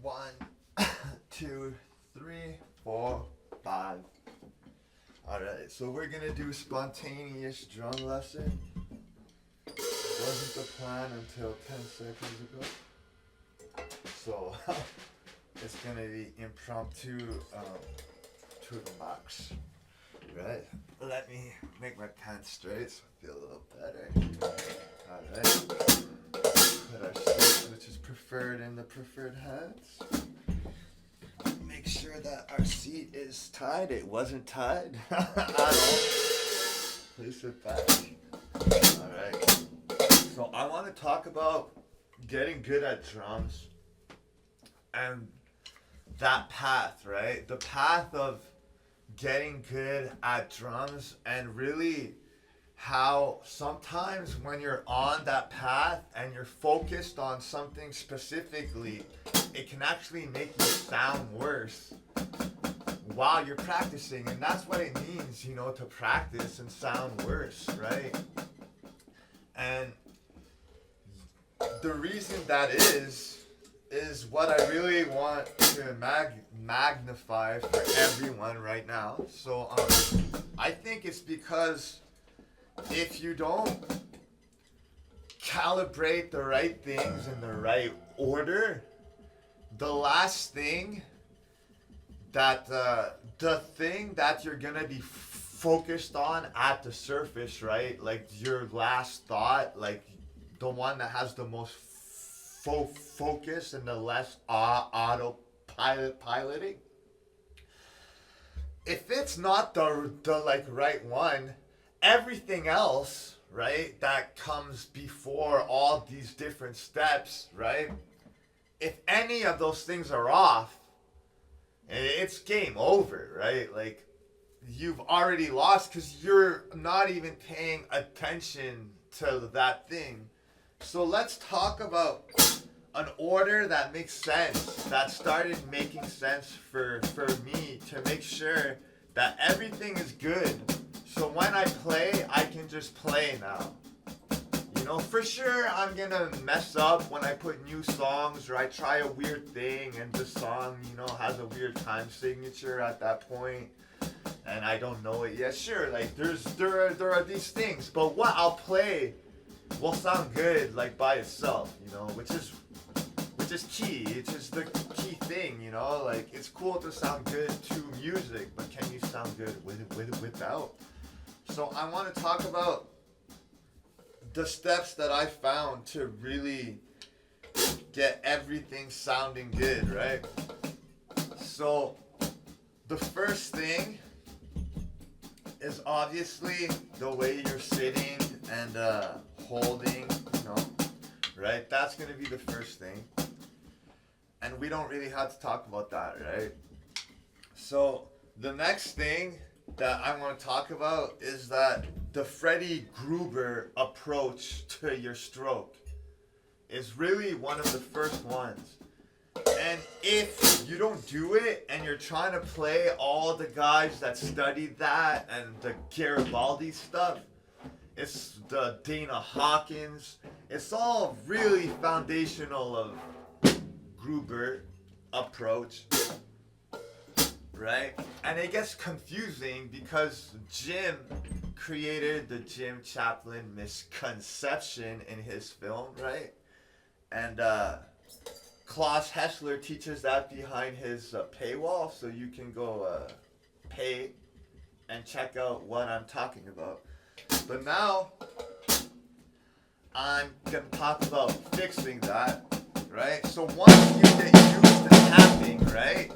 One, two, three, four, five. Alright, so we're gonna do spontaneous drum lesson. Wasn't the plan until 10 seconds ago. So it's gonna be impromptu to the max. Right? Let me make my pants straight so I feel a little better. Alright. Put our stick, which is preferred in the preferred hands. Make sure that our seat is tied. It wasn't tied at all. Place it back. Alright. So I want to talk about getting good at drums and that path, right? The path of getting good at drums, and really how sometimes when you're on that path and you're focused on something specifically, it can actually make you sound worse while you're practicing. And that's what it means, you know, to practice and sound worse, right? And the reason that is what I really want to magnify for everyone right now. So I think it's because if you don't calibrate the right things in the right order, the last thing that the thing that you're gonna be focused on at the surface, right? Like your last thought, like the one that has the most focus and the less piloting. If it's not the like right one, everything else, right, that comes before all these different steps, right? If any of those things are off, it's game over, right? Like, you've already lost because you're not even paying attention to that thing. So let's talk about an order that makes sense, that started making sense for me, to make sure that everything is good. So when I play, I can just play now. You know, for sure I'm gonna mess up when I put new songs or I try a weird thing and the song, you know, has a weird time signature at that point and I don't know it yet. Sure, like there are these things, but what I'll play will sound good like by itself, you know, which is key. It's just the key thing, you know, like it's cool to sound good to music, but can you sound good without? So I want to talk about the steps that I found to really get everything sounding good, right? So the first thing is obviously the way you're sitting and holding, you know, right? That's going to be the first thing. And we don't really have to talk about that, right? So the next thing that I want to talk about is that the Freddie Gruber approach to your stroke is really one of the first ones. And if you don't do it and you're trying to play all the guys that studied that and the Garibaldi stuff, it's the Dana Hawkins, it's all really foundational of Gruber approach, right? And it gets confusing because Jim created the Jim Chaplin misconception in his film, right? And Klaus Hessler teaches that behind his paywall, so you can go pay and check out what I'm talking about. But now I'm gonna talk about fixing that, right? So once you get used to tapping, right,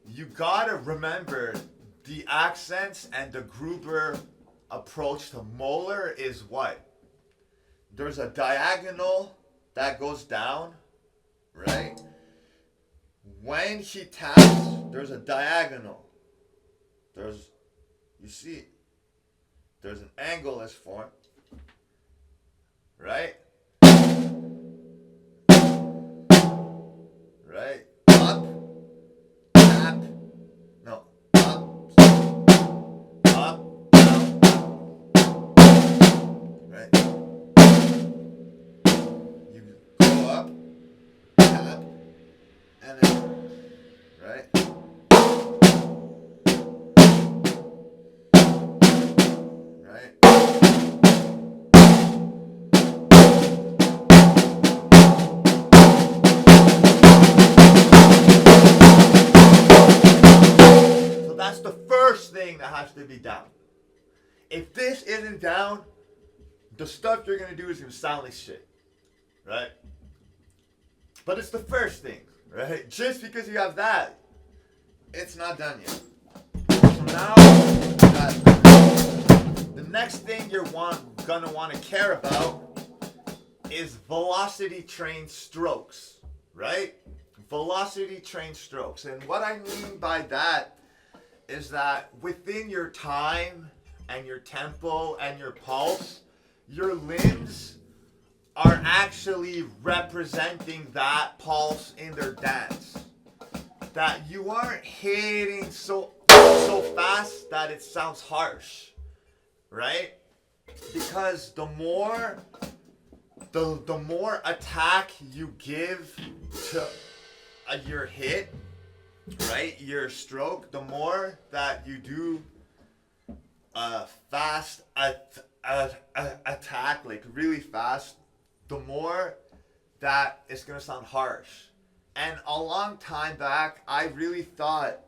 you gotta remember the accents, and the Gruber approach to Moeller is what? There's a diagonal that goes down, right? When he taps, there's a diagonal. You see, there's an angle is formed, right? Right? Up, tap, no, up, down, right? You go up, tap, and then, right? Right? So that's the first thing that has to be down. If this isn't down, the stuff you're going to do is going to sound like shit. Right? But it's the first thing, right? Just because you have that, it's not done yet. So now, the next thing you're gonna want to care about is velocity train strokes, right? Velocity train strokes. And what I mean by that is that within your time and your tempo and your pulse, your limbs are actually representing that pulse in their dance. That you aren't hitting so fast that it sounds harsh, right? Because the more attack you give to your hit, right, your stroke, the more that you do fast attack, like really fast, the more that it's gonna sound harsh. And a long time back, I really thought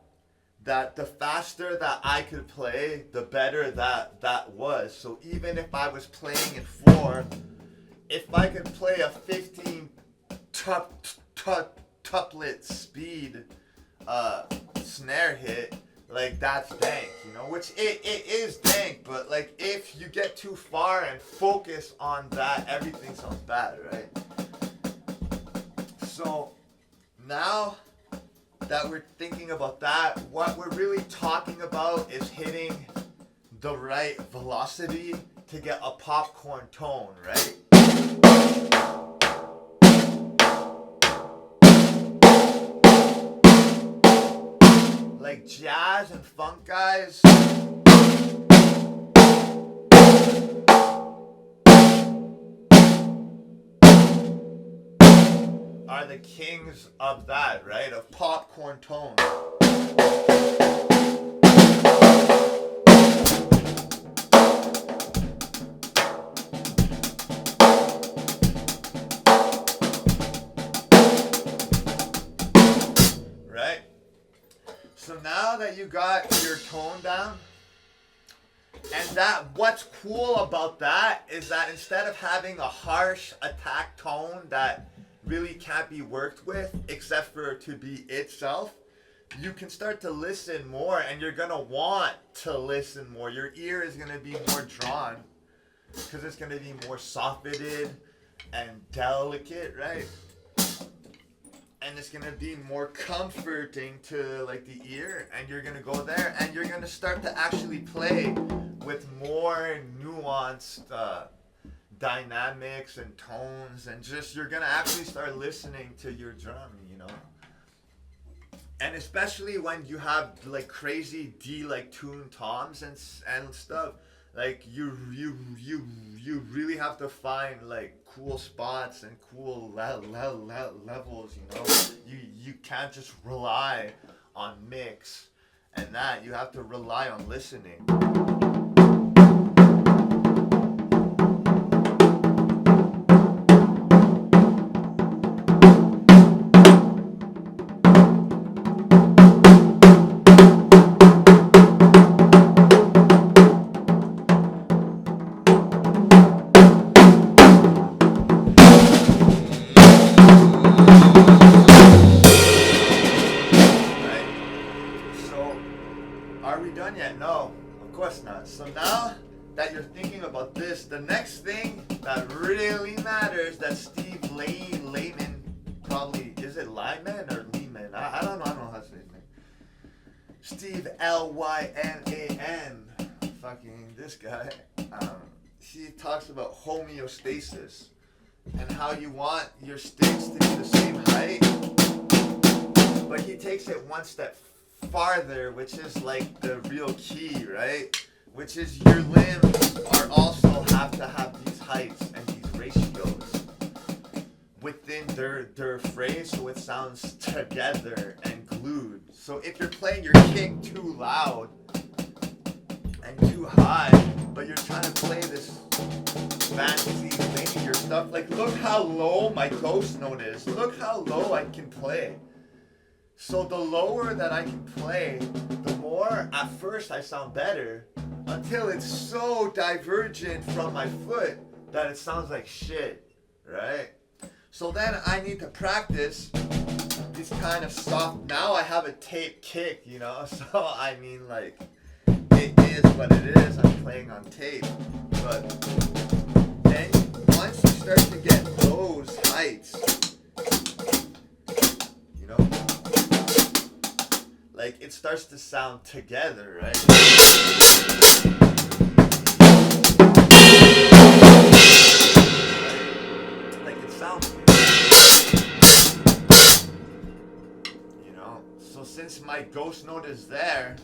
that the faster that I could play, the better that was. So even if I was playing in 4, if I could play a 15 tuplet speed snare hit, like that's dank, you know, which it is dank, but like if you get too far and focus on that, everything sounds bad, right? So now that we're thinking about that, what we're really talking about is hitting the right velocity to get a popcorn tone, right? Like jazz and funk guys are the kings of that, right? Of popcorn tone. Right? So now that you got your tone down, and that what's cool about that is that instead of having a harsh attack tone that really can't be worked with except for to be itself, you can start to listen more, and you're gonna want to listen more. Your ear is gonna be more drawn because it's gonna be more softened and delicate, right? And it's gonna be more comforting to like the ear, and you're gonna go there and you're gonna start to actually play with more nuanced dynamics and tones, and just you're gonna actually start listening to your drum, you know. And especially when you have like crazy D like tuned toms and stuff, like you really have to find like cool spots and cool levels, you know. You can't just rely on mix and that, you have to rely on listening. So now that you're thinking about this, the next thing that really matters that Steve Lyman, probably, is it Lyman or Lehman? I don't know how to say his name. Steve Lyman, fucking this guy, he talks about homeostasis and how you want your sticks to be the same height, but he takes it one step farther, which is like the real key, right? Which is your limbs are also have to have these heights and these ratios. within their phrase, so it sounds together and glued. So if you're playing your kick too loud and too high, but you're trying to play this fancy linear stuff, like look how low my ghost note is. Look how low I can play. So the lower that I can play, the more at first I sound better, until it's so divergent from my foot that it sounds like shit, right? So then I need to practice this kind of soft. Now I have a tape kick, you know? So I mean, like, it is what it is. I'm playing on tape. But then once you start to get those heights, you know, like it starts to sound together, right? Like it sounds, you know. So since my ghost note is there,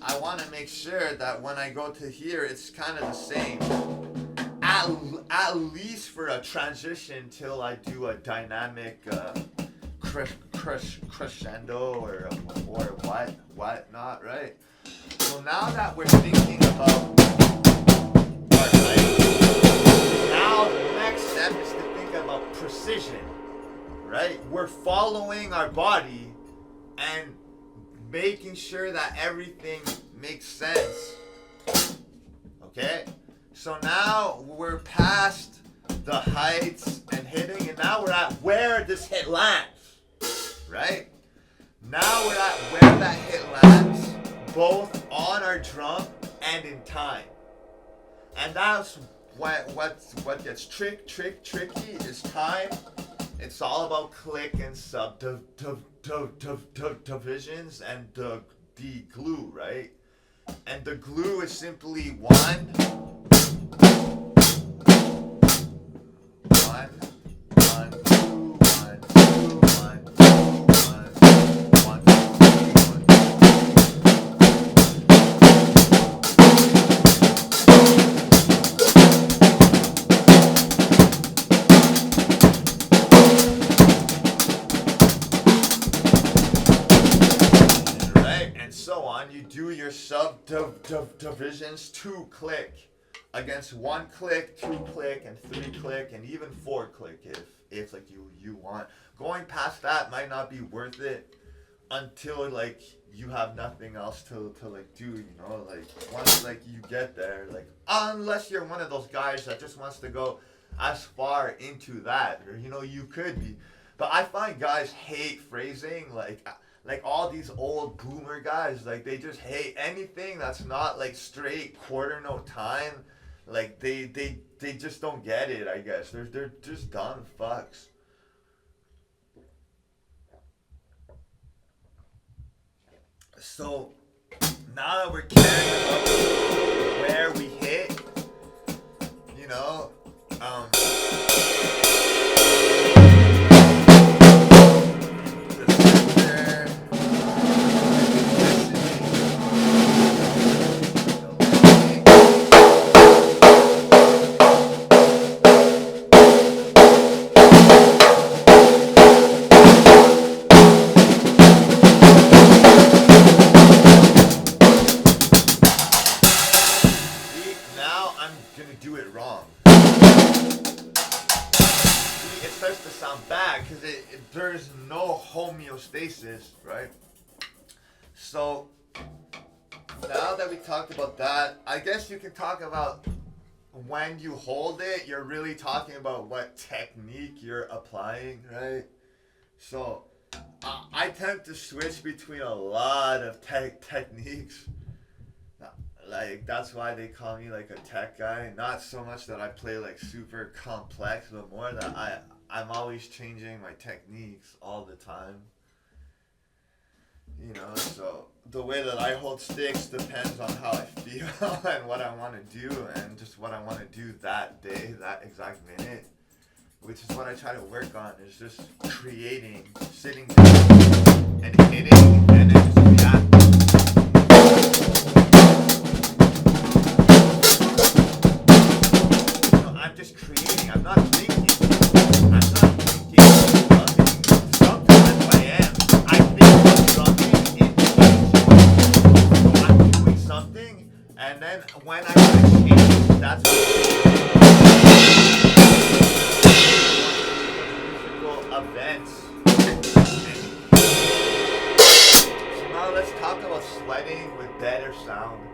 I want to make sure that when I go to here, it's kind of the same. At least for a transition till I do a dynamic crescendo or what not, right? So now that we're thinking about our height, now the next step is to think about precision, right? We're following our body and making sure that everything makes sense. Okay? So now we're past the heights and hitting, and now we're at where this hit lands, right? Now we're at where that hit lands, both on our drum and in time. And that's what gets tricky is time. It's all about click and subdivisions and the glue, right? And the glue is simply one, two, one, two, one, two, one, two, one. Right, and so on. You do your subdivisions, 2 click against 1 click, 2 click, and 3 click, and even 4 click if like you want. Going past that might not be worth it until like you have nothing else to like do, you know, like once like you get there, like unless you're one of those guys that just wants to go as far into that, or you know, you could be. But I find guys hate phrasing, like all these old boomer guys, like they just hate anything that's not like straight quarter note time. Like they just don't get it, I guess. They're just dumb fucks. So now that we're caring about where we hit, you know, there's no homeostasis, right? So now that we talked about that, I guess you can talk about when you hold it, you're really talking about what technique you're applying, right? So I tend to switch between a lot of techniques. Like that's why they call me like a tech guy. Not so much that I play like super complex, but more that I'm always changing my techniques all the time. You know, so the way that I hold sticks depends on how I feel and what I want to do and just what I want to do that day, that exact minute. Which is what I try to work on, is just creating, sitting down and hitting and then just reacting. I'm just creating. I'm not thinking. I'm not thinking. sweating with better sound.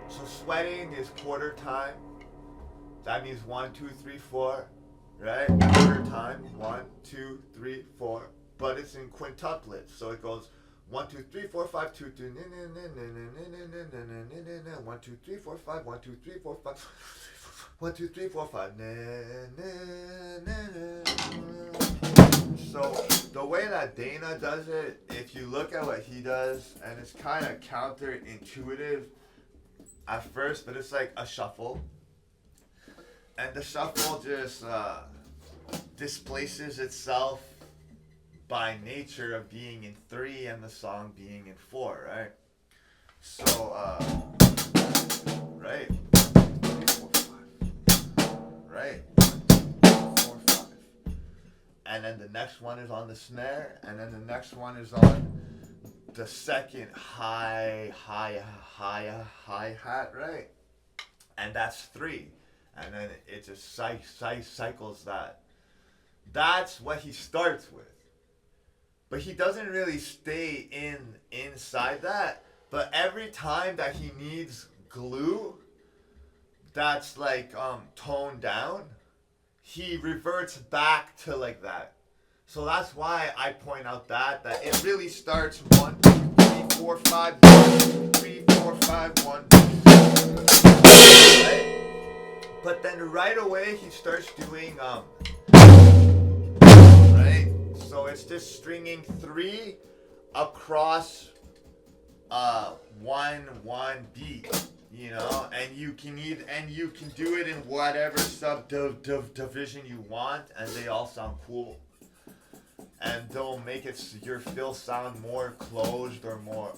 So sweating is quarter time. That means 1, 2, 3, 4, right? Quarter time, 1, 2, 3, 4. But it's in quintuplets, so it goes 1, 2, 3, 4, 5, 2, 3, 1, 2, 3, 4, 5, 1, 2, 3, 4, 5, 1, 2, 3, 4, 5. So the way that Dana does it, if you look at what he does, and it's kind of counterintuitive at first, but it's like a shuffle. And the shuffle just displaces itself by nature of being in 3 and the song being in 4, right? So, right? 3, 4, 5. Right? 4, 5. And then the next one is on the snare, and then the next one is on the second high hat, right? And that's 3. And then it just cycles that. That's what he starts with. But he doesn't really stay inside that. But every time that he needs glue that's like toned down, he reverts back to like that. So that's why I point out that it really starts 1, 2, 3, 4, 5, 1, 2, 3, 4, 5, 1, 2, 3. Right? But then right away he starts doing right? So it's just stringing 3 across 1 beat, you know, and you can do it in whatever subdivision you want, and they all sound cool. And they'll make your fill sound more closed or more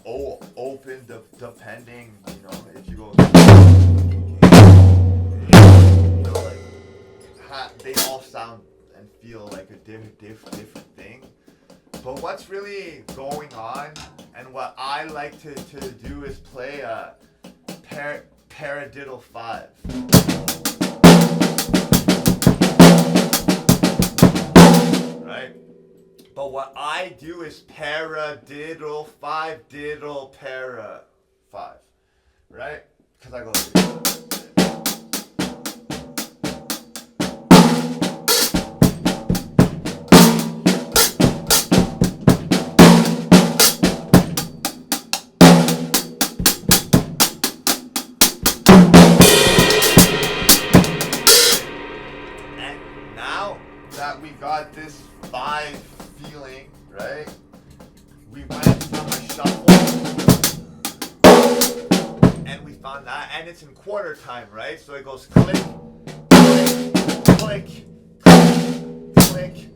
open, depending, you know, if you go. They all sound and feel like a different thing. But what's really going on, and what I like to do, is play a paradiddle 5. Right? But what I do is paradiddle 5, diddle para 5. Right? Because I go. We got this 5 feeling, right? We went from a shuffle and we found that, and it's in quarter time, right? So it goes click, click, click, click,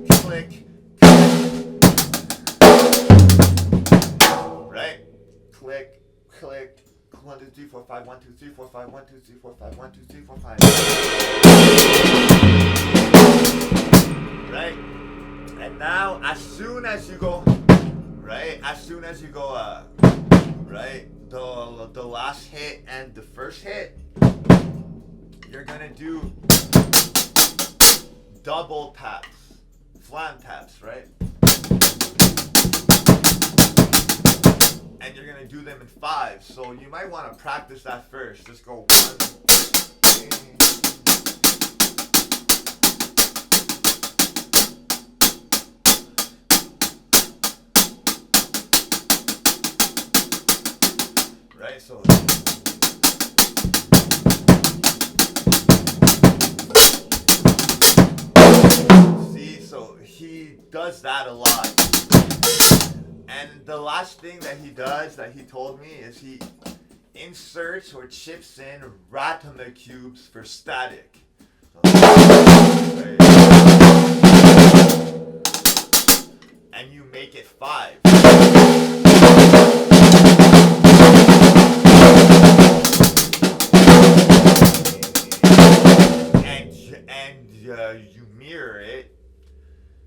click, right? Click, click. 1, 2, 3, 4, 5. 1, 2, 3, 4, 5. 1, 2, 3, 4, 5. 1, 2, 3, 4, 5. Right? And now, as soon as you go, right? Right? The last hit and the first hit, you're gonna do double taps, flam taps, right? And you're gonna do them in 5. So you might want to practice that first. Just go 1, 2. Right, so see, so he does that a lot. And the last thing that he does, that he told me, is he inserts or chips in Ratama cubes for static. And you make it 5. And you mirror it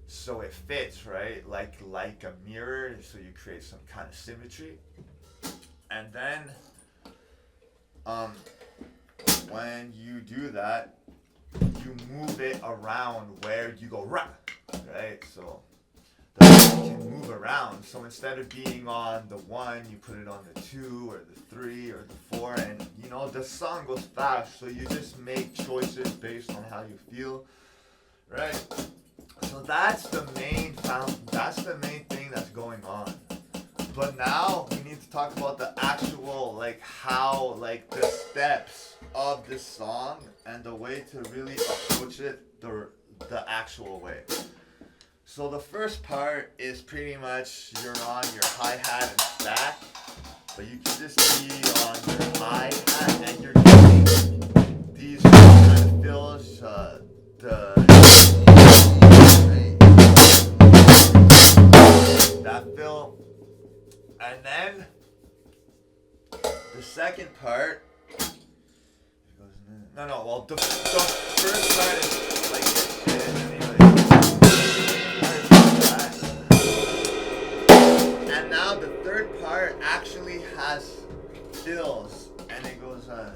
so it fits, right? Like a mirror, so you create some kind of symmetry. And then when you do that, you move it around where you go right? So the can move around. around. So instead of being on the 1, you put it on the 2 or the 3 or the 4, and you know the song goes fast. So you just make choices based on how you feel, right? So that's the main thing that's going on. But now we need to talk about the actual, like, how, like, the steps of this song and the way to really approach it the actual way. So the first part is pretty much you're on your hi-hat and stack, but you can just be on your hi-hat and you're getting these kind of fills, that fill, and then the second part. Well, the first part is like this shit, and now the third part actually has fills, and it goes so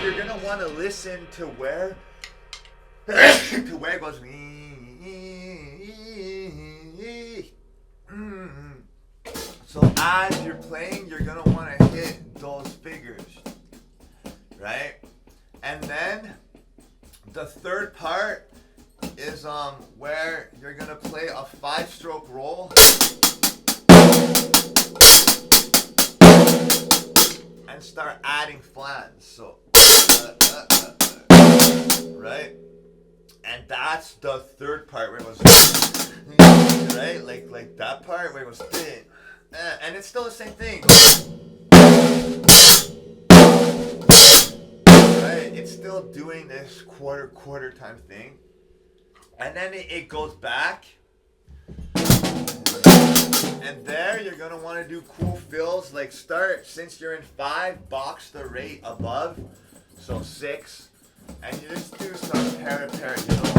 you're gonna want to listen to where it goes. So as you're playing, you're gonna want to hit those figures, right? And then the third part is where you're gonna play a 5-stroke roll and start adding flans. So right, and that's the third part where it was right, like that part where it was thin. And it's still the same thing. Right? It's still doing this quarter time thing. And then it goes back. And there you're going to want to do cool fills. Like start, since you're in 5, box the rate above. So 6. And you just do some para, you know.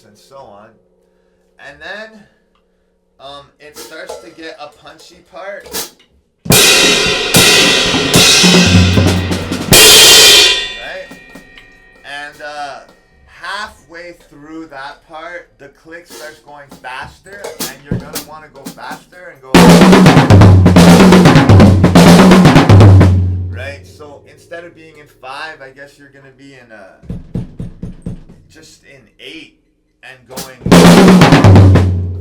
And so on, and then it starts to get a punchy part, right? And halfway through that part, the click starts going faster, and you're gonna want to go faster and go right. So instead of being in 5, I guess you're gonna be in just in 8. And going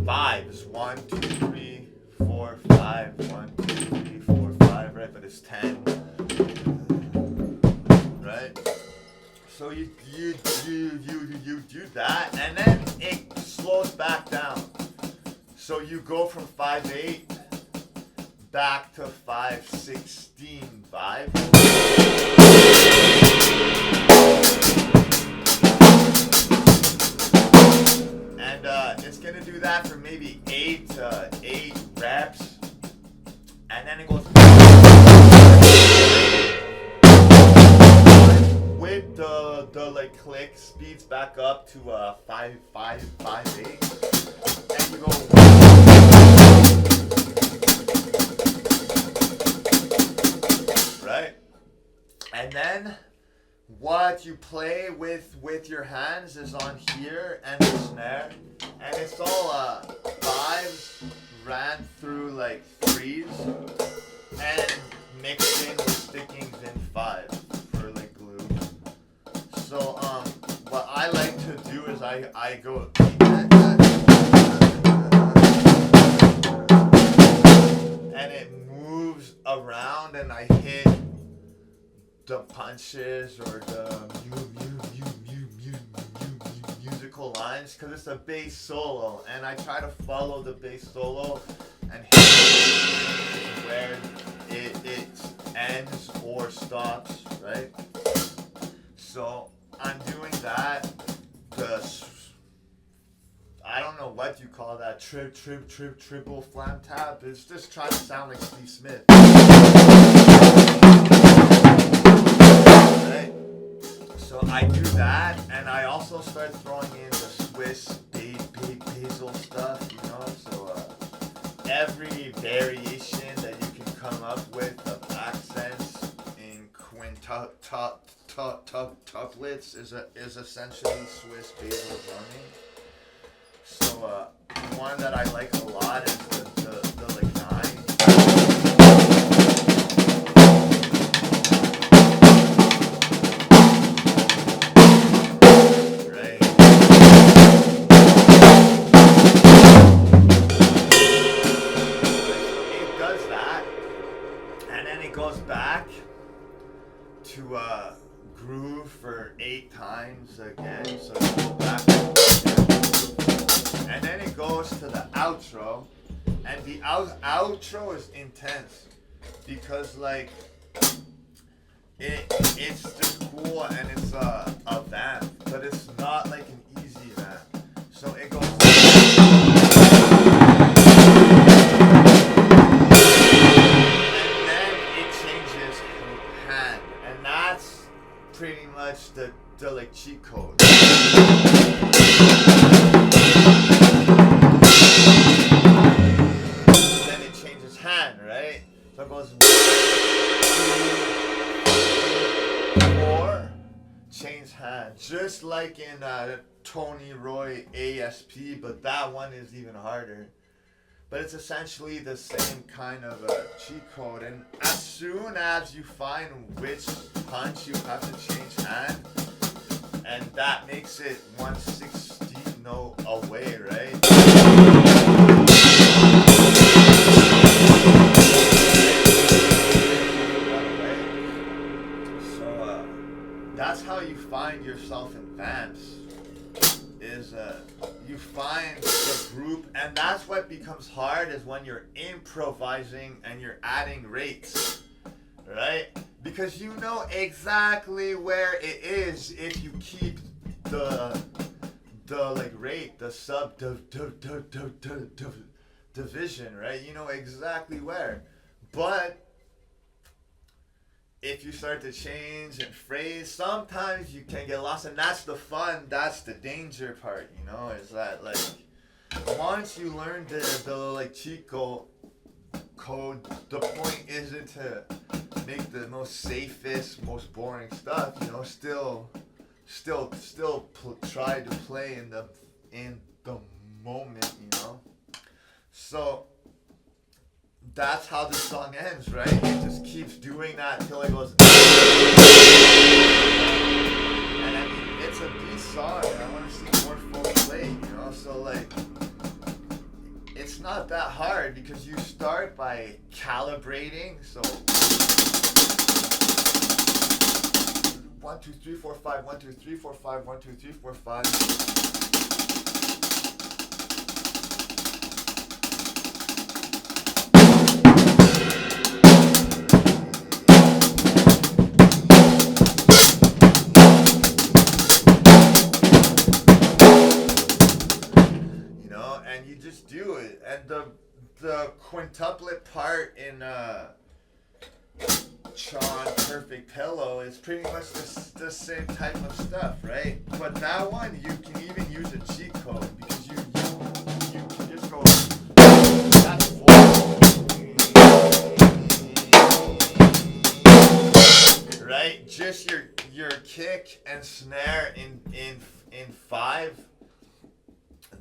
5s, 1, 2, 3, 4, 5, 1, 2, 3, 4, 5, right? But it's 10, right? So you do that, and then it slows back down. So you go from 5/8 back to 5/16, 5. It's gonna do that for maybe 8 reps, and then it goes with the like click speeds back up to 5/8, and you go right, and then what you play with your hands is on here and the snare, and it's all 5s ran through like 3s and mixed in with stickings in 5 for like glue. So what I like to do is I go and it moves around, and I hit the punches or the musical lines, because it's a bass solo, and I try to follow the bass solo and hit where it ends or stops, right? So I'm doing that. I don't know what you call that, triple flam tap. It's just trying to sound like Steve Smith. Right? So I do that, and I also also start throwing in the Swiss basil stuff, you know. So every variation that you can come up with of accents in quintuplets is essentially Swiss basil drumming. So one that I like a lot is the like 9. Right. It does that, and then it goes back to groove for 8 times again. So you go back. And then it goes to the outro, and the outro is intense because like it's just cool and it's a vamp, but it's not like an easy vamp. So it goes, and then it changes hand, and that's pretty much the like cheat code. Then it changes hand, right? So it goes 1, 2, 4, change hand. Just like in Tony Roy ASP, but that one is even harder. But it's essentially the same kind of cheat code. And as soon as you find which punch you have to change hand, and that makes it 1/16 note away, right? So that's how you find yourself in vamps. Is you find the group, and that's what becomes hard is when you're improvising and you're adding rates, right? Because you know exactly where it is if you keep the like rate, the sub division, right? You know exactly where. But if you start to change and phrase, sometimes you can get lost, and that's the fun, that's the danger part, you know, is that like once you learn the like cheat code, the point isn't to make the most safest, most boring stuff, you know, still try to play in the moment, you know. So that's how the song ends, right? It just keeps doing that until it goes. And I mean, it's a B song, and I want to see more folk play, you know. So like, it's not that hard because you start by calibrating. So 1 2 3 4 5 1 2 3 4 5 1 2 3 4 5. You just do it, and the quintuplet part in Sean Perfect Pillow is pretty much the same type of stuff, right? But that one you can even use a cheat code because you can just go that's 4, right? Just your kick and snare in 5.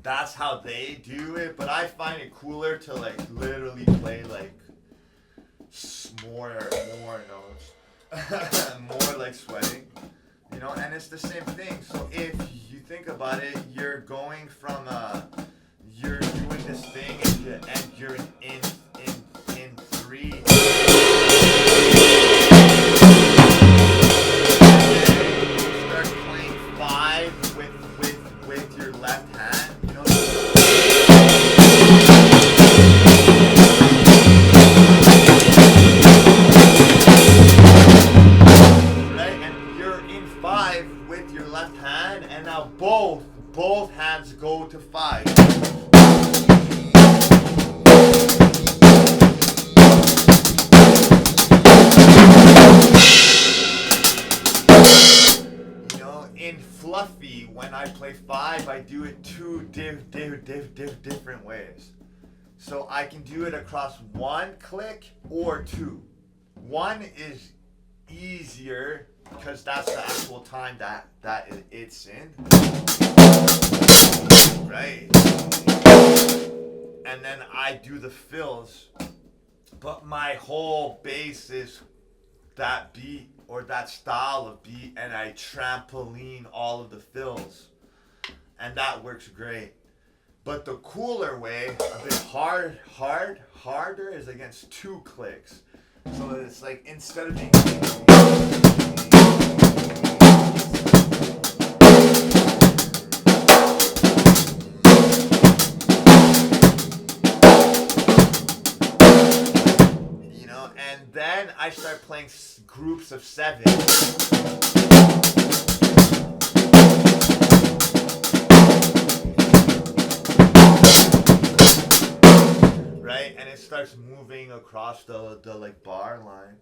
That's how they do it, but I find it cooler to like literally play like more notes, more like sweating, you know. And it's the same thing. So if you think about it, you're going from you're doing this thing and you're in 3. Start playing 5 with your left hand. And now both hands go to 5. You know, in fluff fluffy. When I play 5, I do it two different ways. So I can do it across 1 click or 2. 1 is easier because that's the actual time that it's in, right? And then I do the fills, but my whole base is that beat or that style of beat, and I trampoline all of the fills, and that works great. But the cooler way, a bit harder, is against 2 clicks. So it's like instead of being and then I start playing groups of 7. Right? And it starts moving across the like bar line.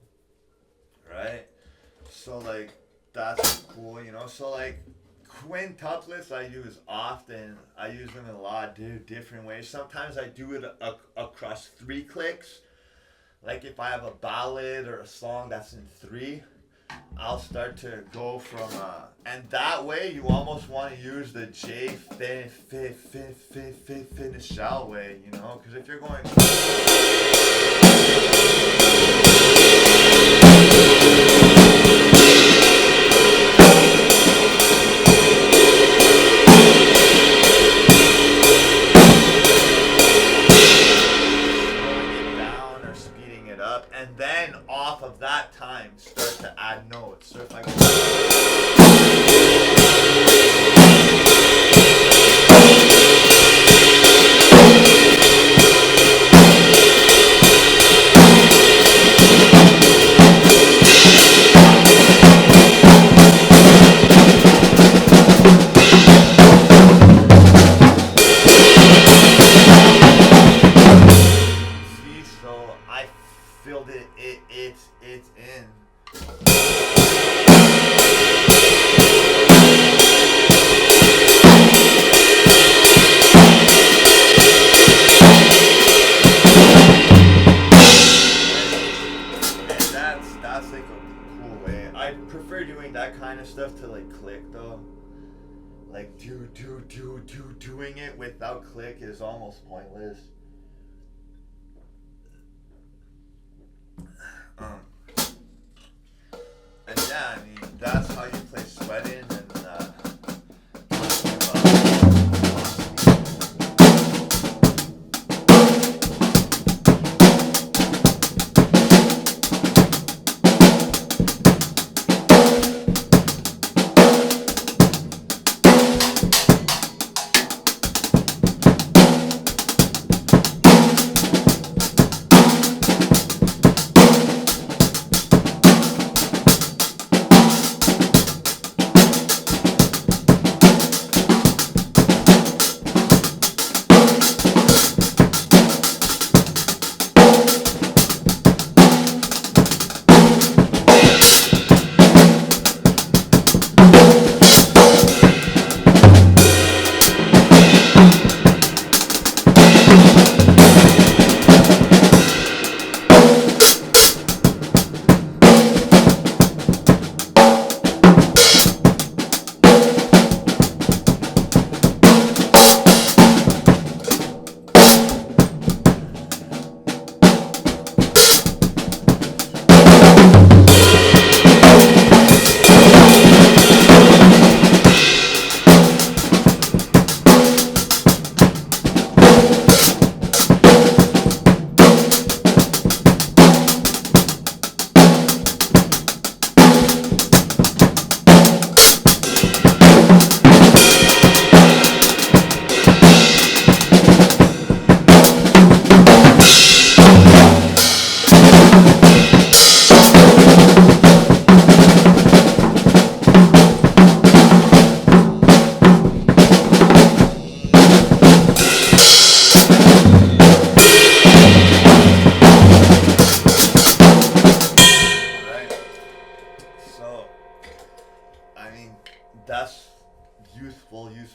Right? So like that's cool, So like quintuplets I use often. I use them in a lot of different ways. Sometimes I do it across 3 clicks. Like if I have a ballad or a song that's in 3, I'll start to go from and that way you almost want to use the J finish out way, because if you're going and then off of that time start to add notes. So if I filled it's in. And that's like a cool way. I prefer doing that kind of stuff to like click though. Like doing it without click is almost pointless. And yeah, I mean, that's how you play sweatn and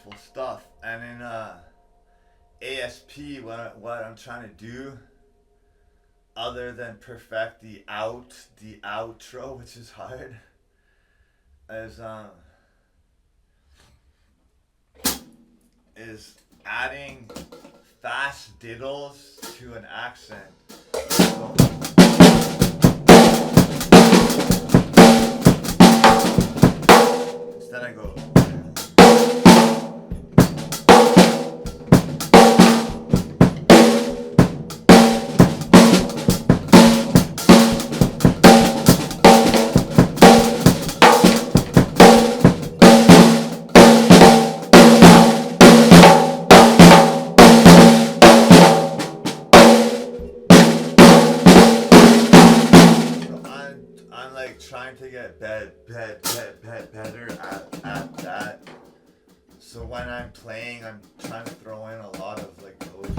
beautiful stuff. And in ASP, what I'm trying to do, other than perfect the outro, which is hard, is adding fast diddles to an accent. So, instead I go. Trying to get better at that. So when I'm playing, I'm trying to throw in a lot of like those.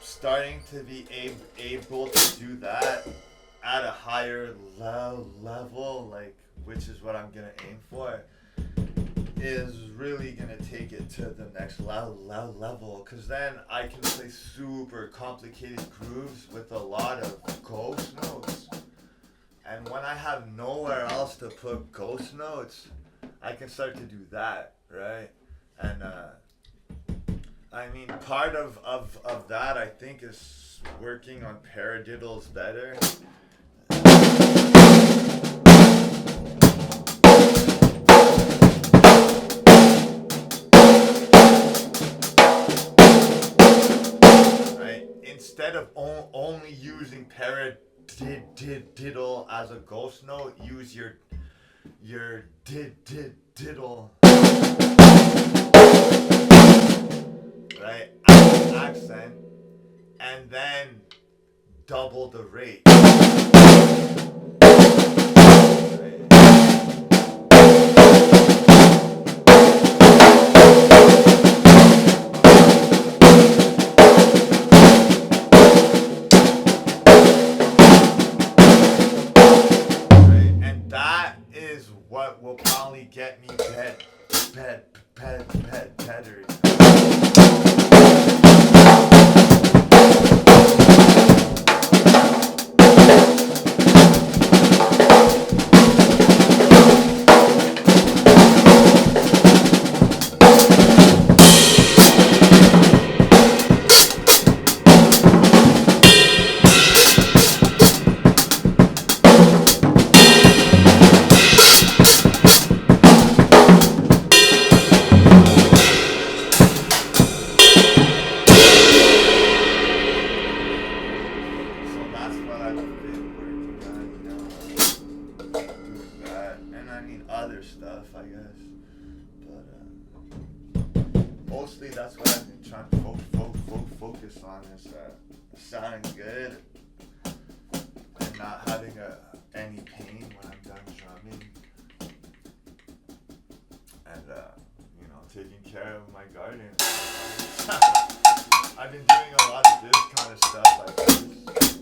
Starting to be able to do that at a higher level, like, which is what I'm gonna aim for, is really gonna take it to the next level, because then I can play super complicated grooves with a lot of ghost notes, and when I have nowhere else to put ghost notes, I can start to do that, right? And I mean, part of that, I think, is working on paradiddles better. Right? Instead of only using paradiddle as a ghost note, use your diddle. Right, accent, and then double the rate. Right. And that is what will probably get me better. Other stuff, I guess, but mostly that's what I've been trying to focus on, is sounding good and not having any pain when I'm done drumming, and taking care of my garden. I've been doing a lot of this kind of stuff like this.